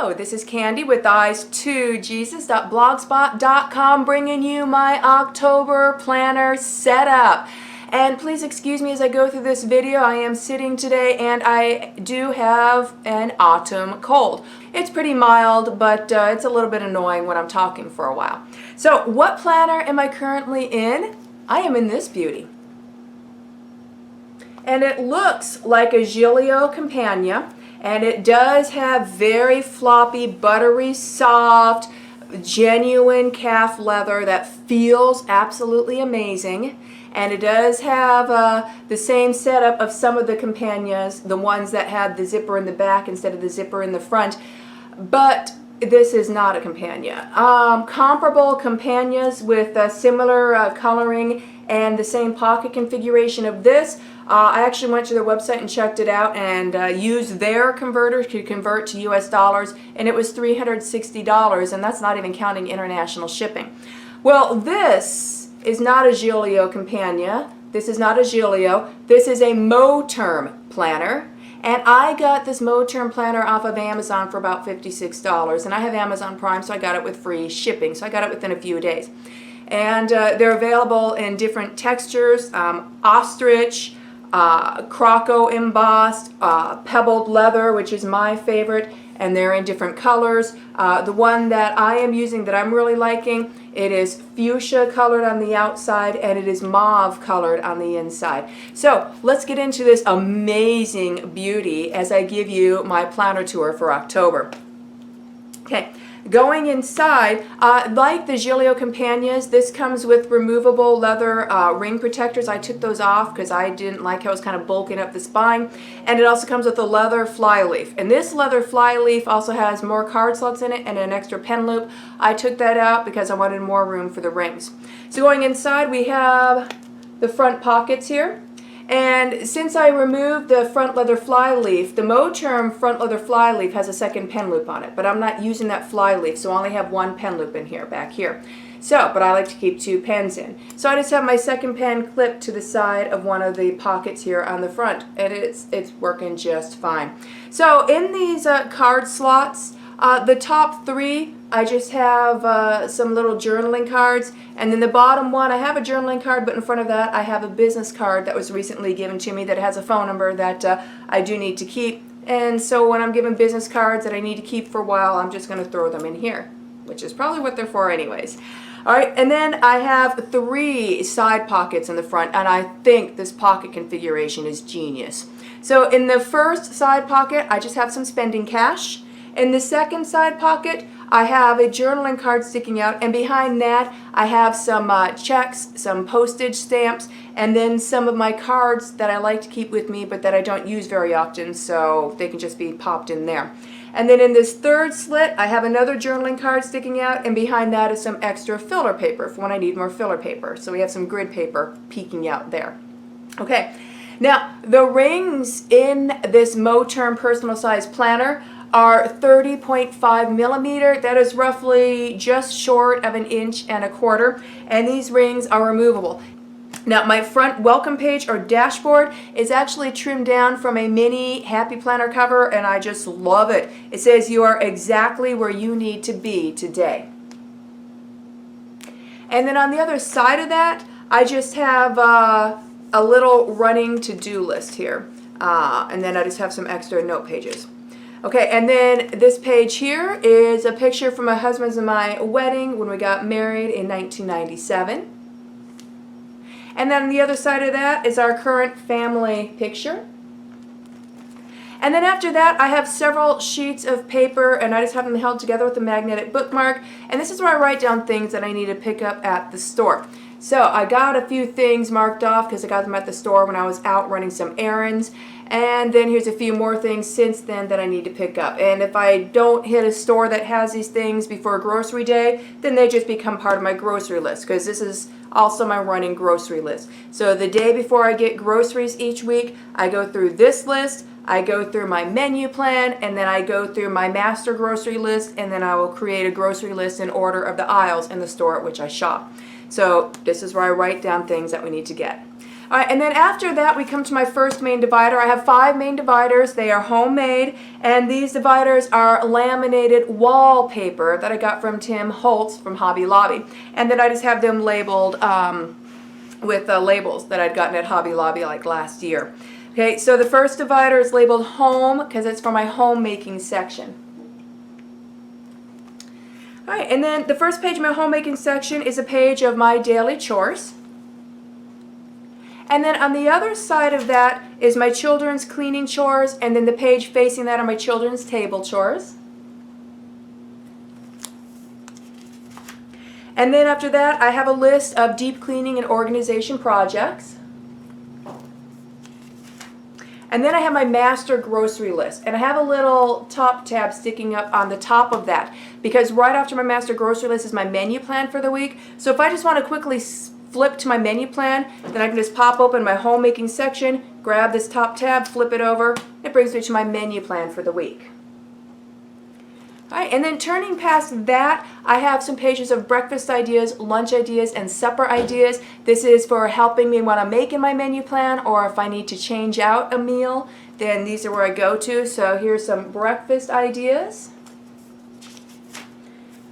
Hello, this is Candy with eyes2jesus.blogspot.com bringing you my October planner setup. And please excuse me as I go through this video. I am sitting today and I do have an autumn cold. It's pretty mild, but it's a little bit annoying when I'm talking for a while. So what planner am I currently in? I am in this beauty. And it looks like a Giglio Campagna. And it does have very floppy, buttery, soft, genuine calf leather that feels absolutely amazing. And it does have the same setup of some of the Campagnas, the ones that had the zipper in the back instead of the zipper in the front. But this is not a Campagna. Comparable Campagnas with similar coloring and the same pocket configuration of this. I actually went to their website and checked it out and used their converter to convert to US dollars, and it was $360, and that's not even counting international shipping. Well, this is not a Giglio Campagna. This is not a Giglio. This is a Mo-Term planner. And I got this Mo-Term planner off of Amazon for about $56. And I have Amazon Prime, so I got it with free shipping. So I got it within a few days. And they're available in different textures, ostrich, croco embossed, pebbled leather, which is my favorite, and they're in different colors. The one that I am using that I'm really liking, it is fuchsia colored on the outside and it is mauve colored on the inside. So let's get into this amazing beauty as I give you my planner tour for October. Okay. Going inside, like the Giglio Campagnas, this comes with removable leather ring protectors. I took those off because I didn't like how it was kind of bulking up the spine. And it also comes with a leather flyleaf. And this leather flyleaf also has more card slots in it and an extra pen loop. I took that out because I wanted more room for the rings. So going inside, we have the front pockets here. And since I removed the front leather flyleaf, the Mo-Term front leather flyleaf has a second pen loop on it, but I'm not using that flyleaf, so I only have one pen loop in here, back here. So, but I like to keep two pens in. So I just have my second pen clipped to the side of one of the pockets here on the front, and it's working just fine. So in these card slots, the top three, I just have some little journaling cards, and then the bottom one, I have a journaling card, but in front of that I have a business card that was recently given to me that has a phone number that I do need to keep. And so when I'm given business cards that I need to keep for a while, I'm just going to throw them in here, which is probably what they're for anyways. Alright, and then I have three side pockets in the front, and I think this pocket configuration is genius. So in the first side pocket, I just have some spending cash. In the second side pocket, I have a journaling card sticking out, and behind that I have some checks, some postage stamps, and then some of my cards that I like to keep with me but that I don't use very often, so they can just be popped in there. And then in this third slit, I have another journaling card sticking out, and behind that is some extra filler paper for when I need more filler paper. So we have some grid paper peeking out there. Okay, now the rings in this Mo-Term personal size planner are 30.5 millimeter. That is roughly just short of 1.25 inches, and these rings are removable. Now my front welcome page or dashboard is actually trimmed down from a mini Happy Planner cover, and I just love it. It says you are exactly where you need to be today. And then on the other side of that, I just have a little running to-do list here, and then I just have some extra note pages. Okay, and then this page here is a picture from my husband's and my wedding when we got married in 1997. And then on the other side of that is our current family picture. And then after that, I have several sheets of paper, and I just have them held together with a magnetic bookmark. And this is where I write down things that I need to pick up at the store. So I got a few things marked off because I got them at the store when I was out running some errands. And then here's a few more things since then that I need to pick up. And if I don't hit a store that has these things before grocery day, then they just become part of my grocery list, because this is also my running grocery list. So the day before I get groceries each week, I go through this list, I go through my menu plan, and then I go through my master grocery list, and then I will create a grocery list in order of the aisles in the store at which I shop. So this is where I write down things that we need to get. All right, and then after that, we come to my first main divider. I have 5 main dividers. They are homemade, and these dividers are laminated wallpaper that I got from Tim Holtz from Hobby Lobby. And then I just have them labeled with labels that I'd gotten at Hobby Lobby like last year. Okay, so the first divider is labeled home because it's for my homemaking section. All right, and then the first page of my homemaking section is a page of my daily chores. And then on the other side of that is my children's cleaning chores, and then the page facing that are my children's table chores. And then after that, I have a list of deep cleaning and organization projects. And then I have my master grocery list, and I have a little top tab sticking up on the top of that because right after my master grocery list is my menu plan for the week. So if I just want to quickly flip to my menu plan, then I can just pop open my homemaking section, grab this top tab, flip it over. It brings me to my menu plan for the week. All right, and then turning past that, I have some pages of breakfast ideas, lunch ideas, and supper ideas. This is for helping me what I'm making my menu plan, or if I need to change out a meal, then these are where I go to. So here's some breakfast ideas,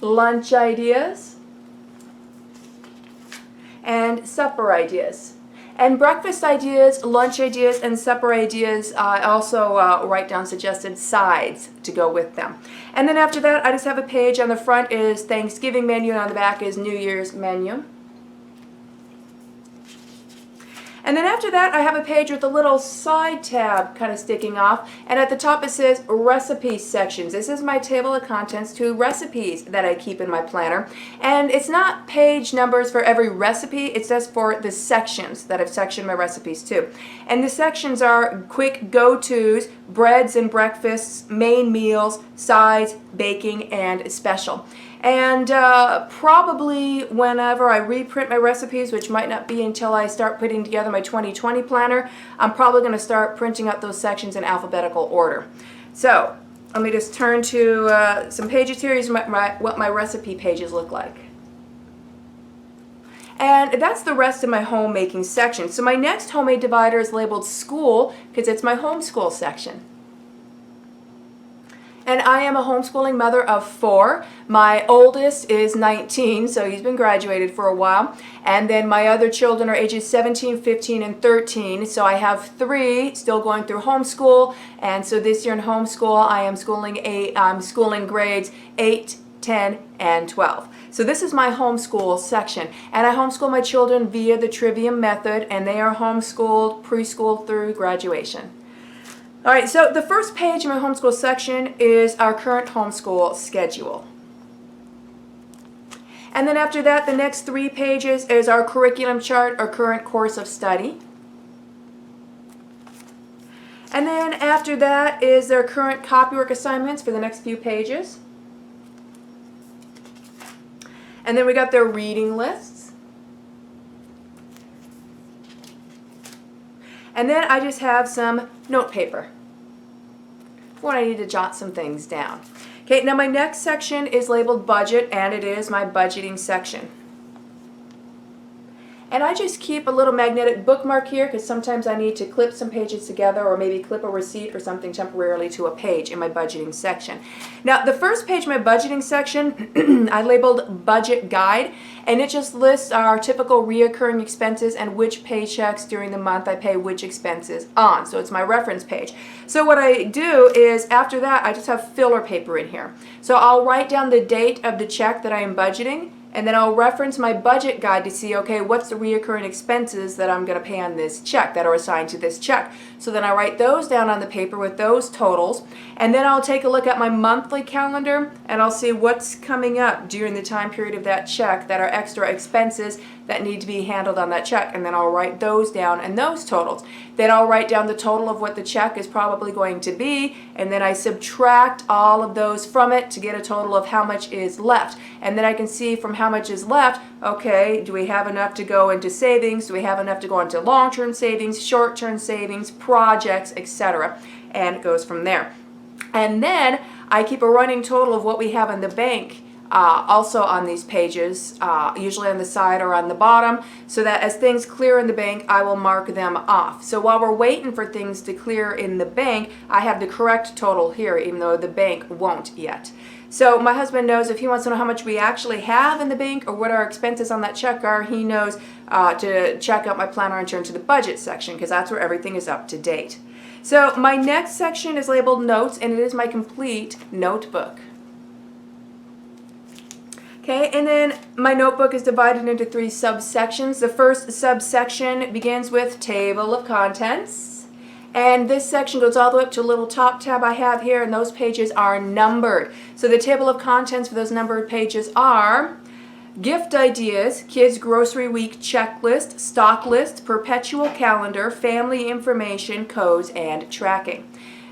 lunch ideas, and supper ideas. And breakfast ideas, lunch ideas, and supper ideas, I also write down suggested sides to go with them. And then after that, I just have a page on the front is Thanksgiving menu, and on the back is New Year's menu. And then after that, I have a page with a little side tab kind of sticking off, and at the top it says recipe sections. This is my table of contents to recipes that I keep in my planner. And it's not page numbers for every recipe, it's just for the sections that I've sectioned my recipes to. And the sections are quick go-tos, breads and breakfasts, main meals, sides, baking, and special. And probably whenever I reprint my recipes, which might not be until I start putting together my 2020 planner, I'm probably going to start printing out those sections in alphabetical order. So let me just turn to some pages here. Here's what my recipe pages look like. And that's the rest of my homemaking section. So my next homemade divider is labeled school because it's my homeschool section. And I am a homeschooling mother of 4. My oldest is 19, so he's been graduated for a while. And then my other children are ages 17, 15, and 13. So I have 3 still going through homeschool. And so this year in homeschool, I am schooling grades 8, 10, and 12. So this is my homeschool section. And I homeschool my children via the Trivium method, and they are homeschooled preschool through graduation. All right, so the first page in my homeschool section is our current homeschool schedule. And then after that, the next 3 pages is our curriculum chart, our current course of study. And then after that is their current copywork assignments for the next few pages. And then we got their reading lists. And then I just have some note paper when I need to jot some things down. Okay, now my next section is labeled budget, and it is my budgeting section. And I just keep a little magnetic bookmark here because sometimes I need to clip some pages together or maybe clip a receipt or something temporarily to a page in my budgeting section. Now the first page of my budgeting section I labeled budget guide, and it just lists our typical reoccurring expenses and which paychecks during the month I pay which expenses on. So it's my reference page. So what I do is after that I just have filler paper in here. So I'll write down the date of the check that I am budgeting, and then I'll reference my budget guide to see, okay, what's the reoccurring expenses that I'm going to pay on this check that are assigned to this check. So then I write those down on the paper with those totals, and then I'll take a look at my monthly calendar and I'll see what's coming up during the time period of that check that are extra expenses that need to be handled on that check, and then I'll write those down and those totals. Then I'll write down the total of what the check is probably going to be, and then I subtract all of those from it to get a total of how much is left. And then I can see from how much is left, okay, do we have enough to go into savings? Do we have enough to go into long-term savings, short-term savings, projects, etc.? And it goes from there. And then I keep a running total of what we have in the bank also on these pages, usually on the side or on the bottom, so that as things clear in the bank, I will mark them off. So while we're waiting for things to clear in the bank, I have the correct total here, even though the bank won't yet. So my husband knows if he wants to know how much we actually have in the bank or what our expenses on that check are, he knows to check out my planner and turn to the budget section, because that's where everything is up to date. So my next section is labeled Notes, and it is my complete notebook. Okay, and then my notebook is divided into 3 subsections. The first subsection begins with Table of Contents. And this section goes all the way up to a little top tab I have here, and those pages are numbered. So the table of contents for those numbered pages are gift ideas, kids grocery week checklist, stock list, perpetual calendar, family information, codes, and tracking.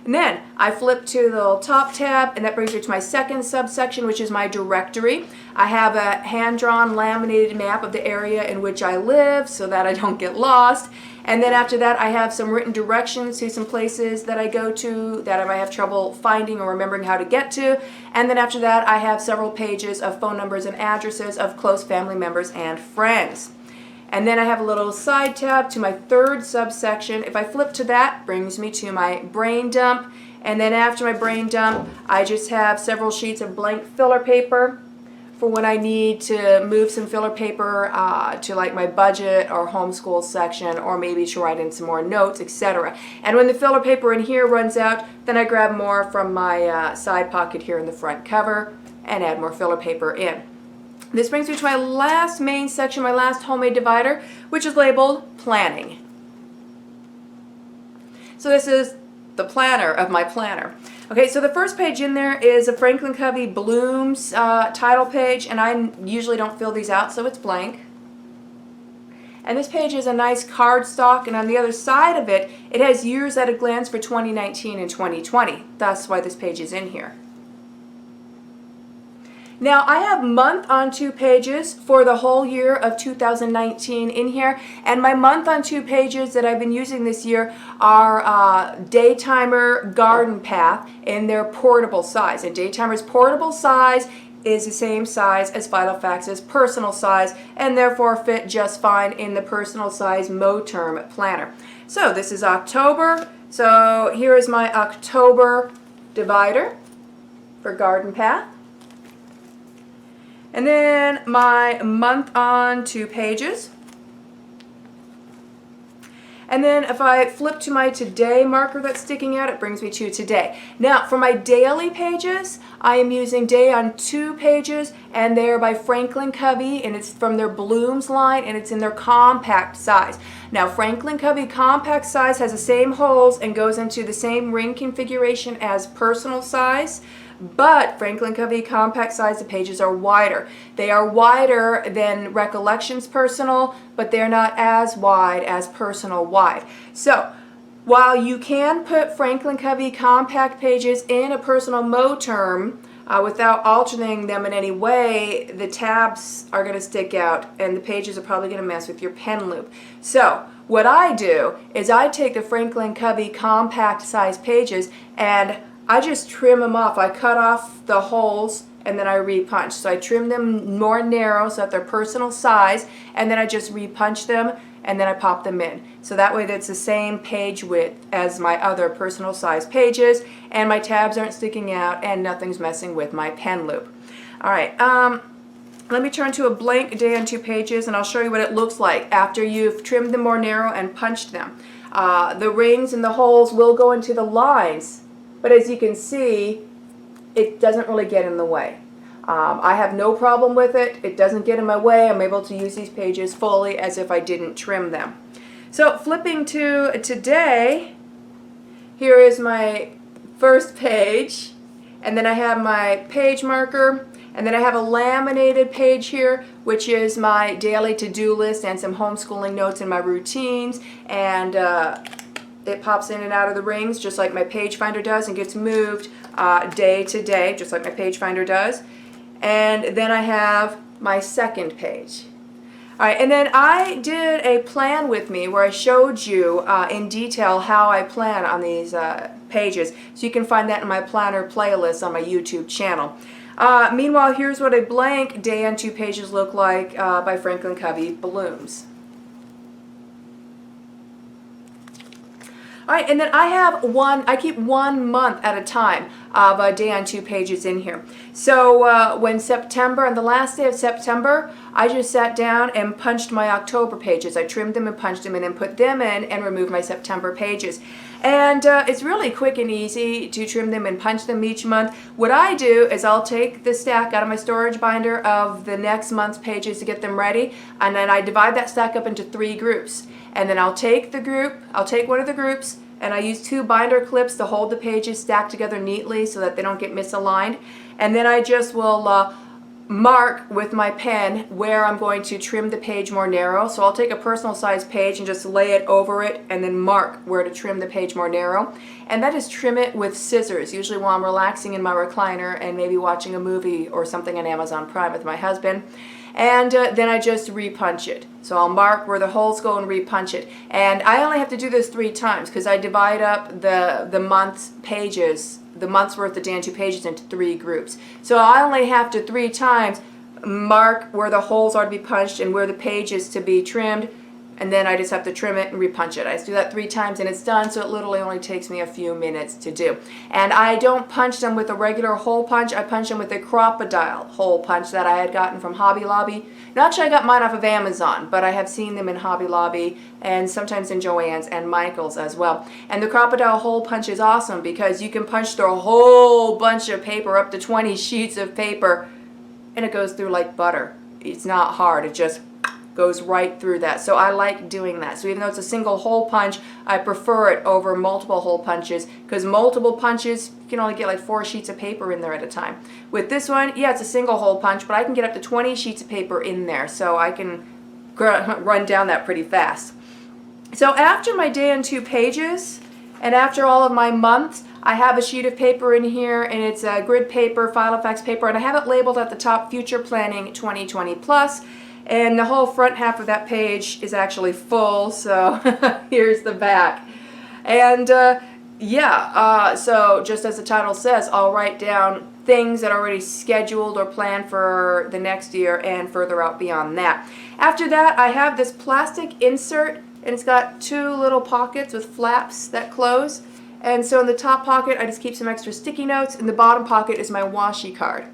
And then I flip to the little top tab, and that brings me to my second subsection, which is my directory. I have a hand-drawn laminated map of the area in which I live so that I don't get lost. And then after that, I have some written directions to some places that I go to that I might have trouble finding or remembering how to get to. And then after that, I have several pages of phone numbers and addresses of close family members and friends. And then I have a little side tab to my third subsection. If I flip to that, brings me to my brain dump. And then after my brain dump, I just have several sheets of blank filler paper for when I need to move some filler paper to like my budget or homeschool section, or maybe to write in some more notes, etc. And when the filler paper in here runs out, then I grab more from my side pocket here in the front cover and add more filler paper in. This brings me to my last main section, my last homemade divider, which is labeled Planning. So this is the planner of my planner. Okay, so the first page in there is a Franklin Covey Blooms title page, and I usually don't fill these out, so it's blank. And this page is a nice cardstock, and on the other side of it, it has years at a glance for 2019 and 2020. That's why this page is in here. Now, I have month on 2 pages for the whole year of 2019 in here, and my month on 2 pages that I've been using this year are Daytimer Garden Path in their portable size. And Daytimer's portable size is the same size as Vital Facts' personal size, and therefore fit just fine in the personal size Moterm planner. So this is October, so here is my October divider for Garden Path. And then my month on 2 pages. And then if I flip to my today marker that's sticking out, it brings me to today. Now for my daily pages, I am using day on 2 pages, and they're by Franklin Covey, and it's from their Blooms line, and it's in their compact size. Now Franklin Covey compact size has the same holes and goes into the same ring configuration as personal size. But Franklin Covey compact size, the pages are wider. They are wider than Recollections Personal, but they're not as wide as Personal wide. So while you can put Franklin Covey compact pages in a Personal Moterm without altering them in any way, the tabs are going to stick out and the pages are probably going to mess with your pen loop. So what I do is I take the Franklin Covey compact size pages and I just trim them off. I cut off the holes and then I repunch. So I trim them more narrow so that they're personal size, and then I just repunch them and then I pop them in. So that way that's the same page width as my other personal size pages, and my tabs aren't sticking out and nothing's messing with my pen loop. Alright, let me turn to a blank day on 2 pages and I'll show you what it looks like after you've trimmed them more narrow and punched them. The rings and the holes will go into the lines, but as you can see, it doesn't really get in the way. I have no problem with it. It doesn't get in my way. I'm able to use these pages fully as if I didn't trim them. So flipping to today, here is my first page, and then I have my page marker, and then I have a laminated page here, which is my daily to-do list and some homeschooling notes and my routines, and it pops in and out of the rings just like my page finder does and gets moved day to day just like my page finder does. And then I have my second page. Alright, and then I did a plan with me where I showed you in detail how I plan on these pages. So you can find that in my planner playlist on my YouTube channel. Meanwhile, here's what a blank day on 2 pages look like by Franklin Covey Balloons. All right, and then I keep 1 month at a time of a day on 2 pages in here. So when September, on the last day of September, I just sat down and punched my October pages. I trimmed them and punched them in and put them in and removed my September pages. And it's really quick and easy to trim them and punch them each month. What I do is I'll take the stack out of my storage binder of the next month's pages to get them ready, and then I divide that stack up into 3 groups. And then I'll take one of the groups, and I use 2 binder clips to hold the pages stacked together neatly so that they don't get misaligned. And then I just will mark with my pen where I'm going to trim the page more narrow. So I'll take a personal size page and just lay it over it and then mark where to trim the page more narrow. And that is trim it with scissors, usually while I'm relaxing in my recliner and maybe watching a movie or something on Amazon Prime with my husband. And then I just repunch it. So I'll mark where the holes go and repunch it. And I only have to do this 3 times because I divide up the month's pages, the month's worth of day on 2 pages into 3 groups. So I only have to 3 times mark where the holes are to be punched and where the page is to be trimmed, and then I just have to trim it and repunch it. I just do that 3 times and it's done, so it literally only takes me a few minutes to do. And I don't punch them with a regular hole punch. I punch them with a crocodile hole punch that I had gotten from Hobby Lobby. Now, actually, I got mine off of Amazon, but I have seen them in Hobby Lobby and sometimes in Joann's and Michael's as well. And the crocodile hole punch is awesome because you can punch through a whole bunch of paper, up to 20 sheets of paper, and it goes through like butter. It's not hard. It just goes right through that. So I like doing that. So even though it's a single hole punch, I prefer it over multiple hole punches because multiple punches, you can only get like 4 sheets of paper in there at a time. With this one, yeah, it's a single hole punch, but I can get up to 20 sheets of paper in there, so I can run down that pretty fast. So after my day on 2 pages and after all of my months, I have a sheet of paper in here, and it's a grid paper, Filofax paper, and I have it labeled at the top, Future Planning 2020 Plus. And the whole front half of that page is actually full, so here's the back. And so just as the title says, I'll write down things that are already scheduled or planned for the next year and further out beyond that. After that, I have this plastic insert, and it's got 2 little pockets with flaps that close. And so in the top pocket, I just keep some extra sticky notes. In the bottom pocket is my washi card.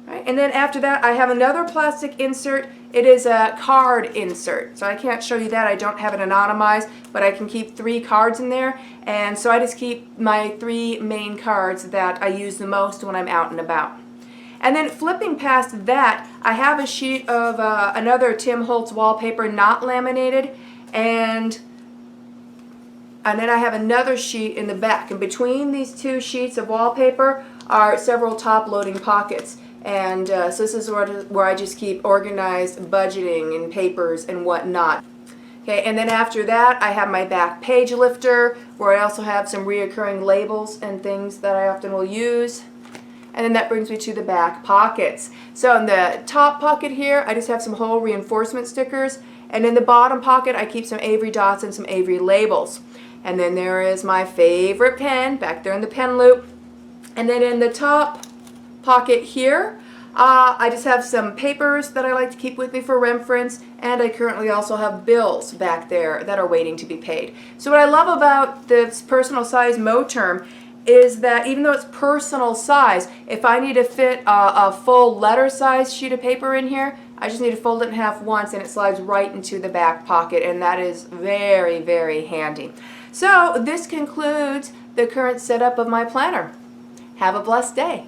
Right? And then after that, I have another plastic insert. It is a card insert. So I can't show you that. I don't have it anonymized, but I can keep 3 cards in there. And so I just keep my 3 main cards that I use the most when I'm out and about. And then flipping past that, I have a sheet of another Tim Holtz wallpaper, not laminated, and then I have another sheet in the back. And between these 2 sheets of wallpaper are several top-loading pockets. And so this is where I just keep organized budgeting and papers and whatnot. Okay, and then after that, I have my back page lifter, where I also have some reoccurring labels and things that I often will use. And then that brings me to the back pockets. So in the top pocket here, I just have some whole reinforcement stickers. And in the bottom pocket, I keep some Avery dots and some Avery labels. And then there is my favorite pen back there in the pen loop. And then in the top pocket here, I just have some papers that I like to keep with me for reference, and I currently also have bills back there that are waiting to be paid. So what I love about this personal size Moterm is that even though it's personal size, if I need to fit a full letter size sheet of paper in here, I just need to fold it in half once and it slides right into the back pocket, and that is very, very handy. So this concludes the current setup of my planner. Have a blessed day.